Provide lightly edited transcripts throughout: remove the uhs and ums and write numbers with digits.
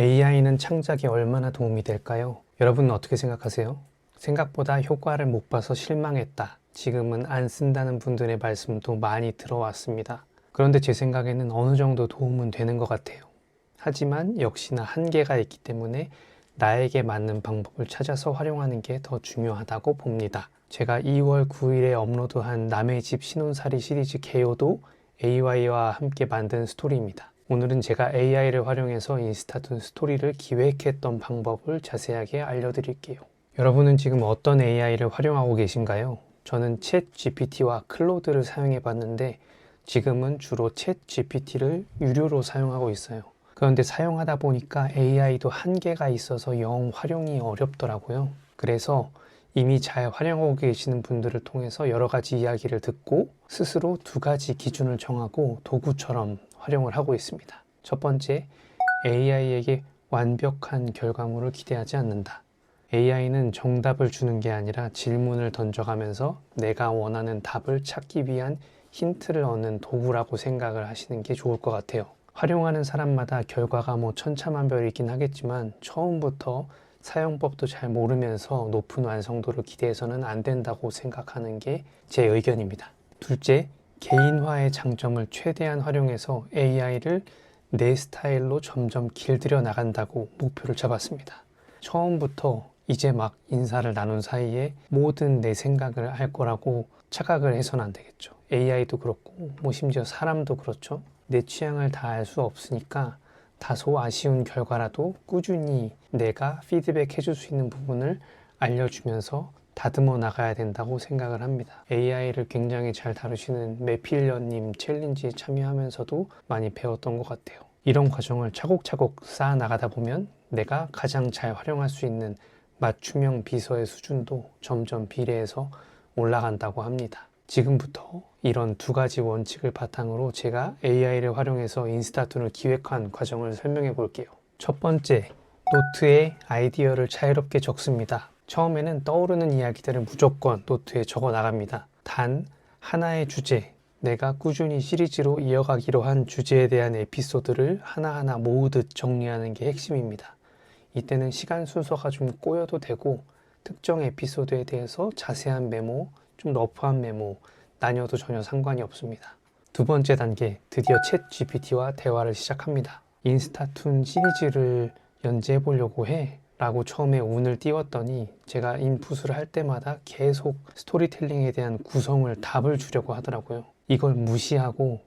AI는 창작에 얼마나 도움이 될까요? 여러분은 어떻게 생각하세요? 생각보다 효과를 못 봐서 실망했다. 지금은 안 쓴다는 분들의 말씀도 많이 들어왔습니다. 그런데 제 생각에는 어느 정도 도움은 되는 것 같아요. 하지만 역시나 한계가 있기 때문에 나에게 맞는 방법을 찾아서 활용하는 게 더 중요하다고 봅니다. 제가 2월 9일에 업로드한 남의 집 신혼살이 시리즈 개요도 AI와 함께 만든 스토리입니다. 오늘은 제가 AI를 활용해서 인스타툰 스토리를 기획했던 방법을 자세하게 알려드릴게요. 여러분은 지금 어떤 AI를 활용하고 계신가요? 저는 챗 GPT와 클로드를 사용해 봤는데 지금은 주로 챗 GPT를 유료로 사용하고 있어요. 그런데 사용하다 보니까 AI도 한계가 있어서 영 활용이 어렵더라고요. 그래서 이미 잘 활용하고 계시는 분들을 통해서 여러 가지 이야기를 듣고 스스로 두 가지 기준을 정하고 도구처럼 활용을 하고 있습니다. 첫 번째, AI에게 완벽한 결과물을 기대하지 않는다. AI는 정답을 주는 게 아니라 질문을 던져가면서 내가 원하는 답을 찾기 위한 힌트를 얻는 도구라고 생각을 하시는 게 좋을 것 같아요. 활용하는 사람마다 결과가 천차만별이긴 하겠지만 처음부터 사용법도 잘 모르면서 높은 완성도를 기대해서는 안 된다고 생각하는 게 제 의견입니다. 둘째, 개인화의 장점을 최대한 활용해서 AI를 내 스타일로 점점 길들여 나간다고 목표를 잡았습니다. 처음부터 이제 막 인사를 나눈 사이에 모든 내 생각을 알 거라고 착각을 해서는 안 되겠죠. AI도 그렇고 심지어 사람도 그렇죠. 내 취향을 다 알 수 없으니까 다소 아쉬운 결과라도 꾸준히 내가 피드백 해줄 수 있는 부분을 알려주면서 다듬어 나가야 된다고 생각을 합니다. AI를 굉장히 잘 다루시는 매필러님 챌린지에 참여하면서도 많이 배웠던 것 같아요. 이런 과정을 차곡차곡 쌓아 나가다 보면 내가 가장 잘 활용할 수 있는 맞춤형 비서의 수준도 점점 비례해서 올라간다고 합니다. 지금부터 이런 두 가지 원칙을 바탕으로 제가 AI를 활용해서 인스타툰을 기획한 과정을 설명해 볼게요. 첫 번째, 노트에 아이디어를 자유롭게 적습니다. 처음에는 떠오르는 이야기들을 무조건 노트에 적어 나갑니다. 단 하나의 주제, 내가 꾸준히 시리즈로 이어가기로 한 주제에 대한 에피소드를 하나하나 모으듯 정리하는 게 핵심입니다. 이때는 시간 순서가 좀 꼬여도 되고 특정 에피소드에 대해서 자세한 메모, 좀 러프한 메모 나뉘어도 전혀 상관이 없습니다. 두 번째 단계, 드디어 챗 GPT와 대화를 시작합니다. 인스타툰 시리즈를 연재해 보려고 해 라고 처음에 운을 띄웠더니 제가 인풋을 할 때마다 계속 스토리텔링에 대한 구성을 답을 주려고 하더라고요. 이걸 무시하고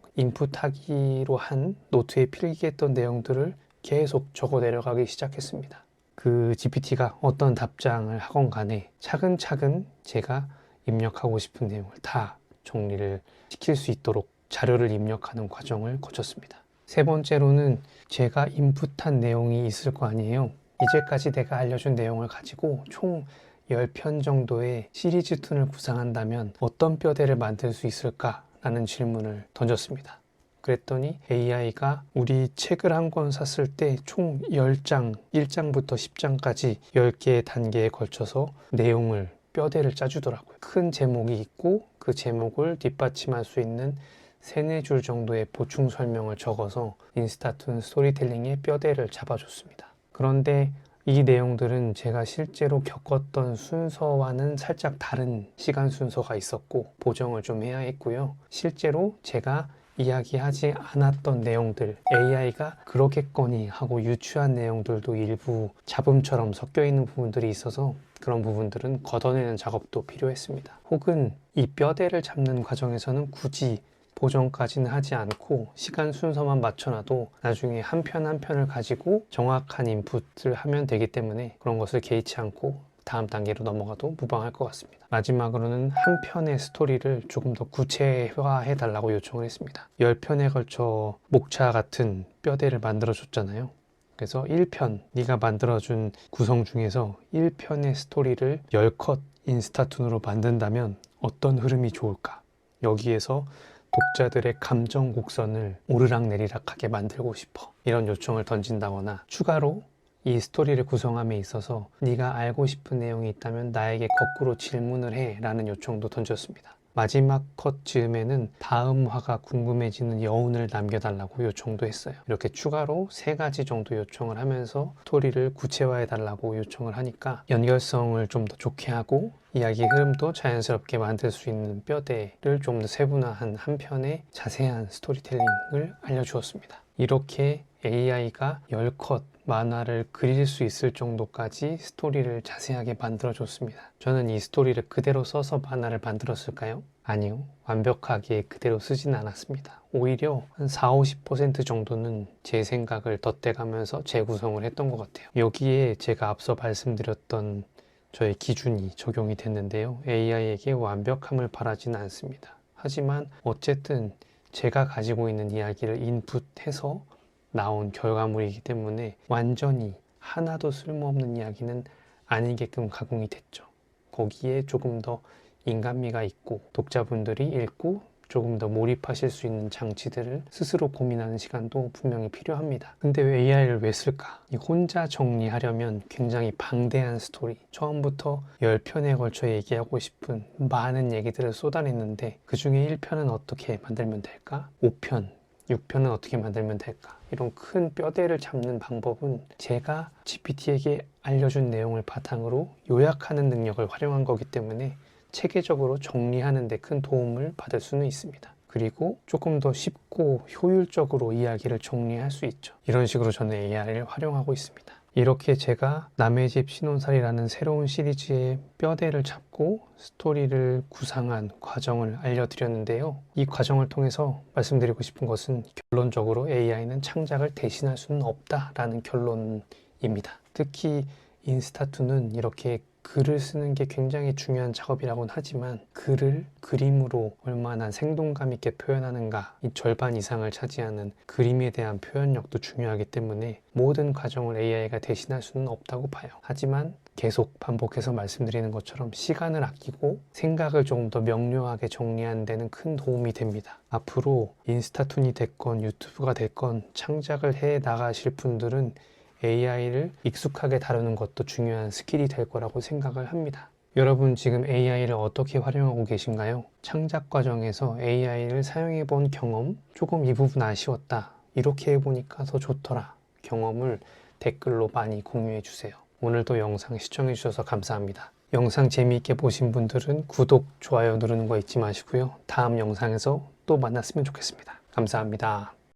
인풋하기로 한 노트에 필기했던 내용들을 계속 적어 내려가기 시작했습니다. 그 GPT가 어떤 답장을 하건 간에 차근차근 제가 입력하고 싶은 내용을 다 정리를 시킬 수 있도록 자료를 입력하는 과정을 거쳤습니다. 세 번째로는 제가 인풋한 내용이 있을 거 아니에요. 이제까지 내가 알려준 내용을 가지고 총 10편 정도의 시리즈 툰을 구상한다면 어떤 뼈대를 만들 수 있을까? 라는 질문을 던졌습니다. 그랬더니 AI가 우리 책을 한 권 샀을 때 총 10장, 1장부터 10장까지 10개의 단계에 걸쳐서 내용을 뼈대를 짜주더라고요. 큰 제목이 있고 그 제목을 뒷받침할 수 있는 3-4줄 정도의 보충 설명을 적어서 인스타툰 스토리텔링의 뼈대를 잡아줬습니다. 그런데 이 내용들은 제가 실제로 겪었던 순서와는 살짝 다른 시간 순서가 있었고 보정을 좀 해야 했고요. 실제로 제가 이야기하지 않았던 내용들, AI가 그러겠거니 하고 유추한 내용들도 일부 잡음처럼 섞여 있는 부분들이 있어서 그런 부분들은 걷어내는 작업도 필요했습니다. 혹은 이 뼈대를 잡는 과정에서는 굳이 보정까지는 하지 않고 시간 순서만 맞춰놔도 나중에 한 편 한 편을 가지고 정확한 인풋을 하면 되기 때문에 그런 것을 개의치 않고 다음 단계로 넘어가도 무방할 것 같습니다. 마지막으로는 한 편의 스토리를 조금 더 구체화해 달라고 요청을 했습니다. 10편에 걸쳐 목차 같은 뼈대를 만들어 줬잖아요. 그래서 1편, 네가 만들어준 구성 중에서 1편의 스토리를 10컷 인스타툰으로 만든다면 어떤 흐름이 좋을까? 여기에서 독자들의 감정 곡선을 오르락내리락하게 만들고 싶어. 이런 요청을 던진다거나 추가로 이 스토리를 구성함에 있어서 네가 알고 싶은 내용이 있다면 나에게 거꾸로 질문을 해 라는 요청도 던졌습니다. 마지막 컷 즈음에는 다음 화가 궁금해지는 여운을 남겨달라고 요청도 했어요. 이렇게 추가로 3가지 정도 요청을 하면서 스토리를 구체화해달라고 요청을 하니까 연결성을 좀 더 좋게 하고 이야기 흐름도 자연스럽게 만들 수 있는 뼈대를 좀 더 세분화한 한 편의 자세한 스토리텔링을 알려주었습니다. 이렇게 AI가 10컷 만화를 그릴 수 있을 정도까지 스토리를 자세하게 만들어줬습니다. 저는 이 스토리를 그대로 써서 만화를 만들었을까요? 아니요. 완벽하게 그대로 쓰진 않았습니다. 오히려 한 40-50% 정도는 제 생각을 덧대가면서 재구성을 했던 것 같아요. 여기에 제가 앞서 말씀드렸던 저의 기준이 적용이 됐는데요. AI에게 완벽함을 바라지는 않습니다. 하지만 어쨌든 제가 가지고 있는 이야기를 인풋해서 나온 결과물이기 때문에 완전히 하나도 쓸모없는 이야기는 아니게끔 가공이 됐죠. 거기에 조금 더 인간미가 있고 독자분들이 읽고 조금 더 몰입하실 수 있는 장치들을 스스로 고민하는 시간도 분명히 필요합니다. 근데 왜 AI를 왜 쓸까? 이 혼자 정리하려면 굉장히 방대한 스토리, 처음부터 10편에 걸쳐 얘기하고 싶은 많은 얘기들을 쏟아냈는데 그 중에 1편은 어떻게 만들면 될까? 5편, 6편은 어떻게 만들면 될까? 이런 큰 뼈대를 잡는 방법은 제가 GPT에게 알려준 내용을 바탕으로 요약하는 능력을 활용한 거기 때문에 체계적으로 정리하는 데 큰 도움을 받을 수는 있습니다. 그리고 조금 더 쉽고 효율적으로 이야기를 정리할 수 있죠. 이런 식으로 저는 AI를 활용하고 있습니다. 이렇게 제가 남의 집 신혼살이라는 새로운 시리즈의 뼈대를 잡고 스토리를 구상한 과정을 알려드렸는데요. 이 과정을 통해서 말씀드리고 싶은 것은 결론적으로 AI는 창작을 대신할 수는 없다라는 결론입니다. 특히 인스타2는 이렇게 글을 쓰는 게 굉장히 중요한 작업이라고는 하지만 글을 그림으로 얼마나 생동감 있게 표현하는가, 이 절반 이상을 차지하는 그림에 대한 표현력도 중요하기 때문에 모든 과정을 AI가 대신할 수는 없다고 봐요. 하지만 계속 반복해서 말씀드리는 것처럼 시간을 아끼고 생각을 조금 더 명료하게 정리하는 데는 큰 도움이 됩니다. 앞으로 인스타툰이 됐건 유튜브가 됐건 창작을 해 나가실 분들은 AI를 익숙하게 다루는 것도 중요한 스킬이 될 거라고 생각을 합니다. 여러분 지금 AI를 어떻게 활용하고 계신가요? 창작 과정에서 AI를 사용해 본 경험, 조금 이 부분 아쉬웠다, 이렇게 해보니까 더 좋더라 경험을 댓글로 많이 공유해 주세요. 오늘도 영상 시청해 주셔서 감사합니다. 영상 재미있게 보신 분들은 구독, 좋아요 누르는 거 잊지 마시고요. 다음 영상에서 또 만났으면 좋겠습니다. 감사합니다.